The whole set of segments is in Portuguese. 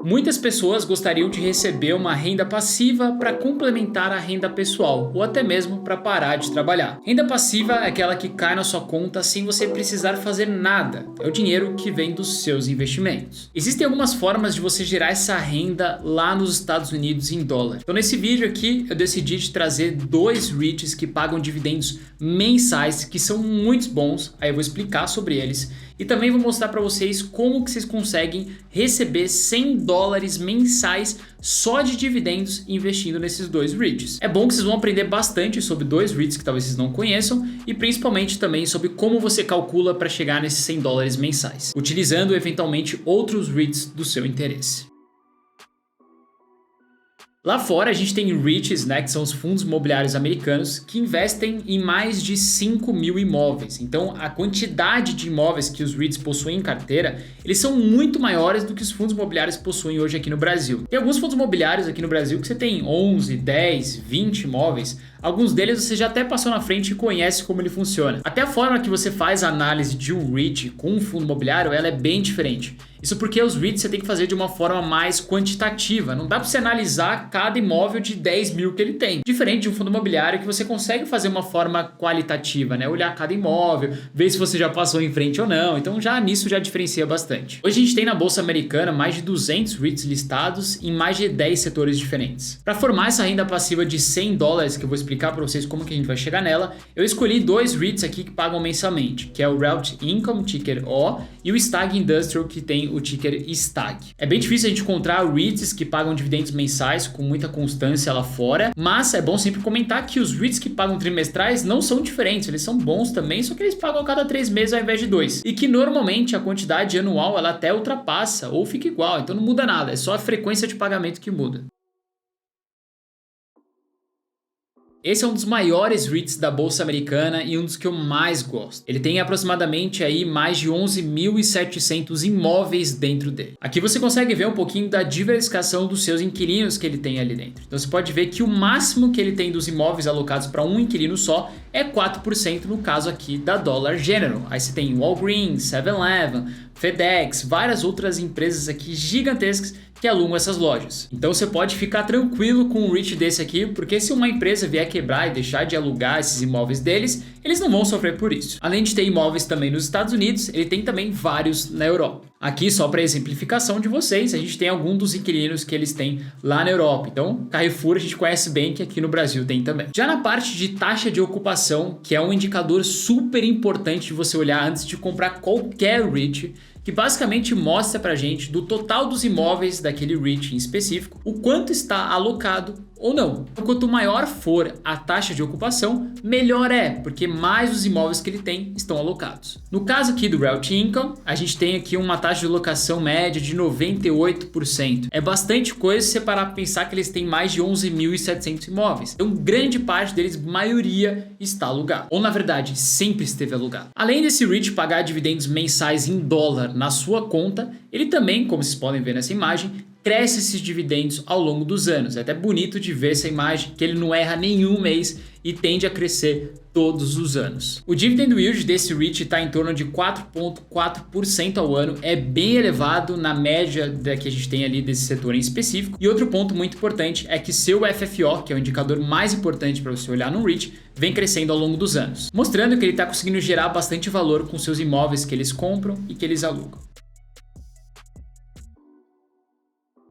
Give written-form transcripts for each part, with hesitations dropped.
Muitas pessoas gostariam de receber uma renda passiva para complementar a renda pessoal ou até mesmo para parar de trabalhar. Renda passiva é aquela que cai na sua conta sem você precisar fazer nada. É o dinheiro que vem dos seus investimentos. Existem algumas formas de você gerar essa renda lá nos Estados Unidos em dólar. Então nesse vídeo aqui eu decidi te trazer dois REITs que pagam dividendos mensais que são muito bons. Aí eu vou explicar sobre eles. E também vou mostrar para vocês como que vocês conseguem receber $100 mensais só de dividendos investindo nesses dois REITs. É bom que vocês vão aprender bastante sobre dois REITs que talvez vocês não conheçam e principalmente também sobre como você calcula para chegar nesses $100 mensais, utilizando eventualmente outros REITs do seu interesse. Lá fora a gente tem REITs, né, que são os fundos imobiliários americanos, que investem em mais de 5 mil imóveis. Então a quantidade de imóveis que os REITs possuem em carteira, eles são muito maiores do que os fundos imobiliários possuem hoje aqui no Brasil. Tem alguns fundos imobiliários aqui no Brasil que você tem 11, 10, 20 imóveis. Alguns deles você já até passou na frente e conhece como ele funciona. Até a forma que você faz a análise de um REIT com um fundo imobiliário, ela é bem diferente. Isso porque os REITs você tem que fazer de uma forma mais quantitativa. Não dá para você analisar cada imóvel de 10 mil que ele tem. Diferente de um fundo imobiliário que você consegue fazer uma forma qualitativa, né? Olhar cada imóvel, ver se você já passou em frente ou não. Então já nisso já diferencia bastante. Hoje a gente tem na Bolsa Americana mais de 200 REITs listados em mais de 10 setores diferentes. Para formar essa renda passiva de $100, que eu vou explicar para vocês como que a gente vai chegar nela, eu escolhi dois REITs aqui que pagam mensalmente, que é o Realty Income, ticker O, e o Stag Industrial, que tem o ticker STAG. É bem difícil a gente encontrar REITs que pagam dividendos mensais com muita constância lá fora, mas é bom sempre comentar que os REITs que pagam trimestrais não são diferentes, eles são bons também, só que eles pagam a cada 3 meses ao invés de 2. E que normalmente a quantidade anual ela até ultrapassa ou fica igual, então não muda nada, é só a frequência de pagamento que muda. Esse é um dos maiores REITs da Bolsa Americana e um dos que eu mais gosto. Ele tem aproximadamente aí mais de 11.700 imóveis dentro dele. Aqui você consegue ver um pouquinho da diversificação dos seus inquilinos que ele tem ali dentro. Então você pode ver que o máximo que ele tem dos imóveis alocados para um inquilino só é 4% no caso aqui da Dollar General. Aí você tem Walgreens, 7-Eleven, FedEx, várias outras empresas aqui gigantescas que alugam essas lojas. Então você pode ficar tranquilo com um REIT desse aqui, porque se uma empresa vier quebrar e deixar de alugar esses imóveis deles, eles não vão sofrer por isso. Além de ter imóveis também nos Estados Unidos, ele tem também vários na Europa. Aqui, só para exemplificação de vocês, a gente tem algum dos inquilinos que eles têm lá na Europa. Então, Carrefour a gente conhece bem, que aqui no Brasil tem também. Já na parte de taxa de ocupação, que é um indicador super importante de você olhar antes de comprar qualquer REIT, que basicamente mostra pra gente do total dos imóveis daquele REIT em específico, o quanto está alocado ou não. Quanto maior for a taxa de ocupação, melhor é, porque mais os imóveis que ele tem estão alocados. No caso aqui do Realty Income, a gente tem aqui uma taxa de locação média de 98%. É bastante coisa se você parar para pensar que eles têm mais de 11.700 imóveis. Então grande parte deles, maioria, está alugado. Ou na verdade, sempre esteve alugado. Além desse REIT pagar dividendos mensais em dólar na sua conta, ele também, como vocês podem ver nessa imagem, cresce esses dividendos ao longo dos anos. É até bonito de ver essa imagem, que ele não erra nenhum mês e tende a crescer todos os anos. O dividend yield desse REIT está em torno de 4,4% ao ano, é bem elevado na média que a gente tem ali desse setor em específico. E outro ponto muito importante é que seu FFO, que é o indicador mais importante para você olhar no REIT, vem crescendo ao longo dos anos, mostrando que ele está conseguindo gerar bastante valor com seus imóveis que eles compram e que eles alugam.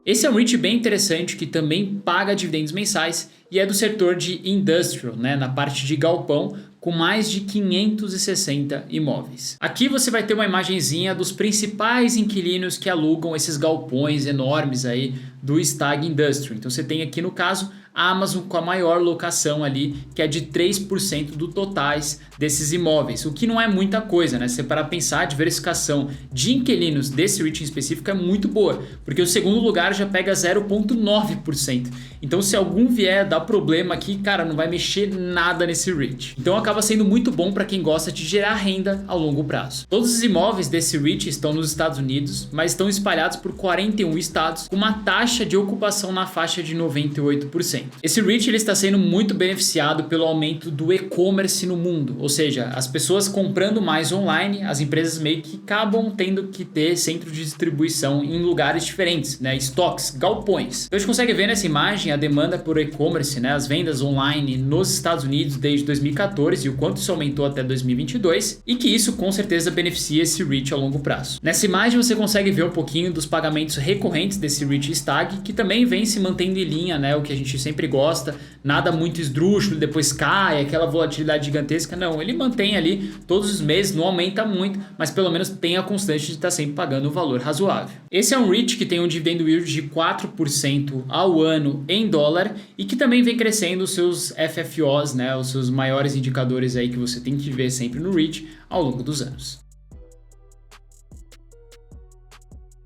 Esse é um REIT bem interessante que também paga dividendos mensais e é do setor de industrial, né, na parte de galpão, com mais de 560 imóveis. Aqui você vai ter uma imagenzinha dos principais inquilinos que alugam esses galpões enormes aí do Stag Industrial. Então você tem aqui no caso a Amazon com a maior locação ali, que é de 3% do totais desses imóveis, o que não é muita coisa, né? Se você parar pra pensar, a diversificação de inquilinos desse REIT em específico é muito boa, porque o segundo lugar já pega 0,9%. Então se algum vier dar problema aqui, cara, não vai mexer nada nesse REIT. Então acaba sendo muito bom para quem gosta de gerar renda a longo prazo. Todos os imóveis desse REIT estão nos Estados Unidos, mas estão espalhados por 41 estados, com uma taxa de ocupação na faixa de 98%. Esse REIT ele está sendo muito beneficiado pelo aumento do e-commerce no mundo, ou seja, as pessoas comprando mais online, as empresas meio que acabam tendo que ter centro de distribuição em lugares diferentes, né? Estoques, galpões. Então a gente consegue ver nessa imagem a demanda por e-commerce, né? As vendas online nos Estados Unidos desde 2014 e o quanto isso aumentou até 2022 e que isso com certeza beneficia esse REIT a longo prazo. Nessa imagem você consegue ver um pouquinho dos pagamentos recorrentes desse REIT Stag, que também vem se mantendo em linha, né? O que a gente sempre gosta, nada muito esdrúxulo, depois cai, aquela volatilidade gigantesca. Não, ele mantém ali todos os meses, não aumenta muito, mas pelo menos tem a constante de estar sempre pagando um valor razoável. Esse é um REIT que tem um dividendo yield de 4% ao ano em dólar e que também vem crescendo os seus FFOs, né? Os seus maiores indicadores aí que você tem que ver sempre no REIT ao longo dos anos.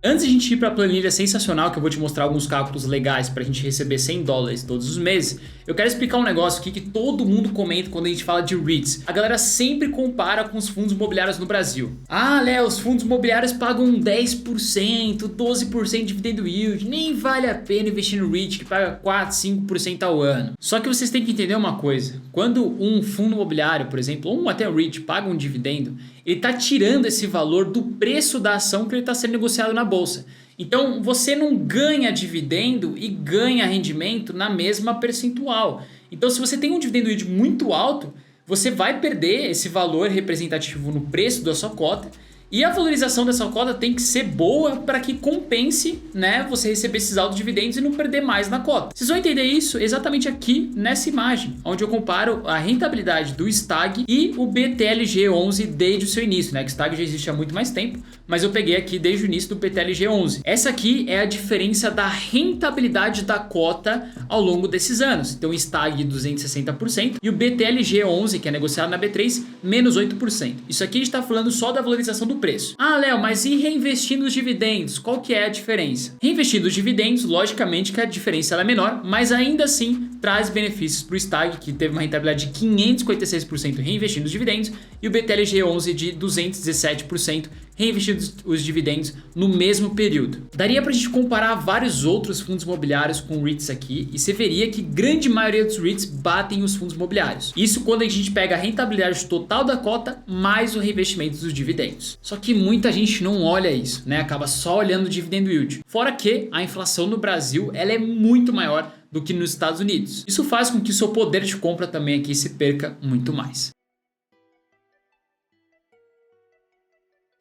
Antes de a gente ir para a planilha sensacional, que eu vou te mostrar alguns cálculos legais para a gente receber $100 todos os meses, eu quero explicar um negócio aqui que todo mundo comenta quando a gente fala de REITs. A galera sempre compara com os fundos imobiliários no Brasil. Ah, Léo, os fundos imobiliários pagam 10%, 12% de dividendo yield, nem vale a pena investir no REIT que paga 4, 5% ao ano. Só que vocês têm que entender uma coisa, quando um fundo imobiliário, por exemplo, ou até um REIT paga um dividendo, ele está tirando esse valor do preço da ação que ele está sendo negociado na bolsa. Então você não ganha dividendo e ganha rendimento na mesma percentual. Então se você tem um dividendo yield muito alto, você vai perder esse valor representativo no preço da sua cota. E a valorização dessa cota tem que ser boa para que compense, né, você receber esses altos dividendos e não perder mais na cota. Vocês vão entender isso exatamente aqui nessa imagem, onde eu comparo a rentabilidade do Stag e o BTLG11 desde o seu início, né? Que o Stag já existe há muito mais tempo, mas eu peguei aqui desde o início do BTLG11. Essa aqui é a diferença da rentabilidade da cota ao longo desses anos. Então o Stag 260% e o BTLG11, que é negociado na B3, menos 8%. Isso aqui a gente está falando só da valorização do preço. Ah, Léo, mas e reinvestindo os dividendos? Qual que é a diferença? Reinvestindo os dividendos, logicamente que a diferença ela é menor, mas ainda assim traz benefícios para o Stag, que teve uma rentabilidade de 556% reinvestindo os dividendos, e o BTLG11 de 217% reinvestindo os dividendos no mesmo período. Daria para a gente comparar vários outros fundos imobiliários com REITs aqui, e você veria que grande maioria dos REITs batem os fundos imobiliários. Isso quando a gente pega a rentabilidade total da cota mais o reinvestimento dos dividendos. Só que muita gente não olha isso, né? Acaba só olhando o dividendo yield. Fora que a inflação no Brasil ela é muito maior do que nos Estados Unidos. Isso faz com que o seu poder de compra também aqui se perca muito mais.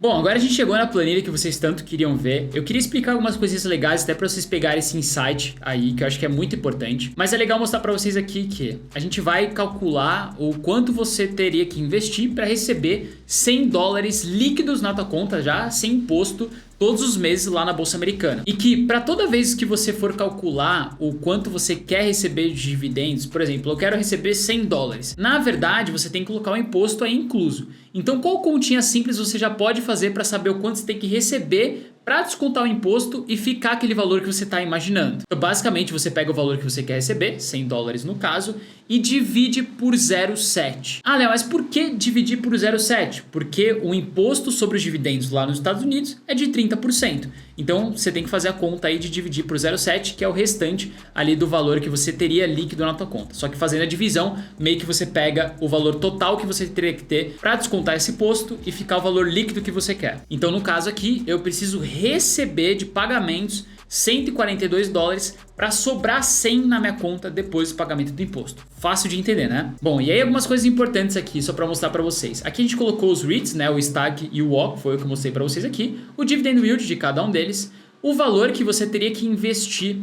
Bom, agora a gente chegou na planilha que vocês tanto queriam ver. Eu queria explicar algumas coisinhas legais até para vocês pegarem esse insight aí, que eu acho que é muito importante. Mas é legal mostrar para vocês aqui que a gente vai calcular o quanto você teria que investir para receber $100 líquidos na tua conta já, sem imposto, todos os meses lá na Bolsa Americana. E que para toda vez que você for calcular o quanto você quer receber de dividendos, por exemplo, eu quero receber $100. Na verdade, você tem que colocar o imposto aí incluso. Então, qual continha simples você já pode fazer para saber o quanto você tem que receber para descontar o imposto e ficar aquele valor que você está imaginando? Então, basicamente, você pega o valor que você quer receber, $100 no caso, e divide por 0,7. Ah, Léo, mas por que dividir por 0,7? Porque o imposto sobre os dividendos lá nos Estados Unidos é de 30%. Então, você tem que fazer a conta aí de dividir por 0,7, que é o restante ali do valor que você teria líquido na tua conta. Só que fazendo a divisão, meio que você pega o valor total que você teria que ter para descontar esse imposto e ficar o valor líquido que você quer. Então, no caso aqui, eu preciso receber de pagamentos $142 para sobrar 100 na minha conta depois do pagamento do imposto. Fácil de entender, né? Bom, e aí algumas coisas importantes aqui só para mostrar para vocês. Aqui a gente colocou os REITs, né? O Stag e o WOC, foi o que eu mostrei para vocês aqui. O dividend yield de cada um deles. O valor que você teria que investir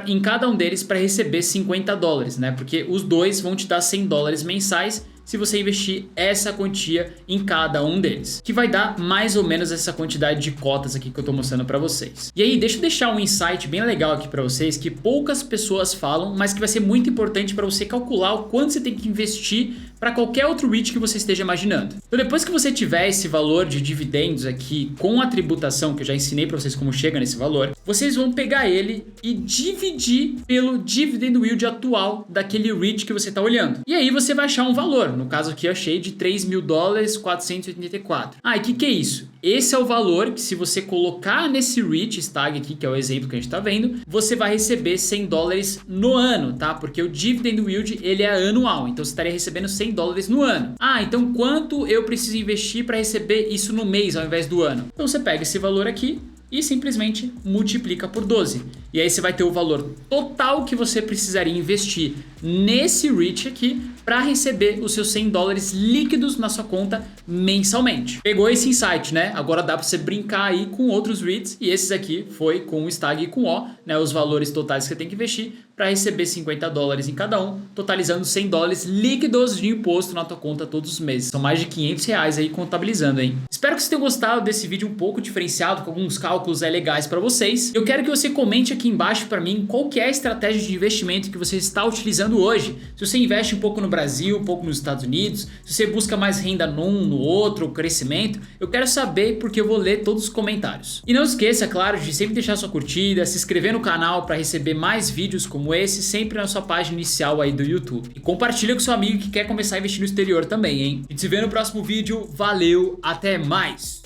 em cada um deles para receber $50, né? Porque os dois vão te dar $100 mensais se você investir essa quantia em cada um deles, que vai dar mais ou menos essa quantidade de cotas aqui que eu tô mostrando para vocês. E aí, deixa eu deixar um insight bem legal aqui para vocês, que poucas pessoas falam, mas que vai ser muito importante para você calcular o quanto você tem que investir para qualquer outro REIT que você esteja imaginando. Então depois que você tiver esse valor de dividendos aqui com a tributação, que eu já ensinei para vocês como chega nesse valor, vocês vão pegar ele e dividir pelo dividend yield atual daquele REIT que você está olhando. E aí você vai achar um valor, no caso aqui eu achei de $3.484. Ah, e o que é isso? Esse é o valor que, se você colocar nesse REIT, esse tag aqui, que é o exemplo que a gente está vendo, você vai receber $100 no ano, tá? Porque o dividend yield, ele é anual, então você estaria recebendo $100 no ano. Ah, então quanto eu preciso investir para receber isso no mês ao invés do ano? Então você pega esse valor aqui e simplesmente multiplica por 12. E aí você vai ter o valor total que você precisaria investir nesse REIT aqui para receber os seus $100 líquidos na sua conta mensalmente. Pegou esse insight, né? Agora dá para você brincar aí com outros REITs, e esses aqui foi com o STAG e com o O, né? Os valores totais que você tem que investir para receber $50 em cada um, totalizando $100 líquidos de imposto na tua conta todos os meses. São mais de R$500 aí contabilizando, hein? Espero que vocês tenham gostado desse vídeo um pouco diferenciado, com alguns cálculos legais para vocês. Eu quero que você comente aqui embaixo para mim qual que é a estratégia de investimento que você está utilizando hoje. Se você investe um pouco no Brasil, um pouco nos Estados Unidos, se você busca mais renda num, no outro, crescimento, eu quero saber, porque eu vou ler todos os comentários. E não esqueça, claro, de sempre deixar sua curtida, se inscrever no canal para receber mais vídeos como esse, sempre na sua página inicial aí do YouTube. E compartilha com seu amigo que quer começar a investir no exterior também, hein? E te vê no próximo vídeo. Valeu, até mais!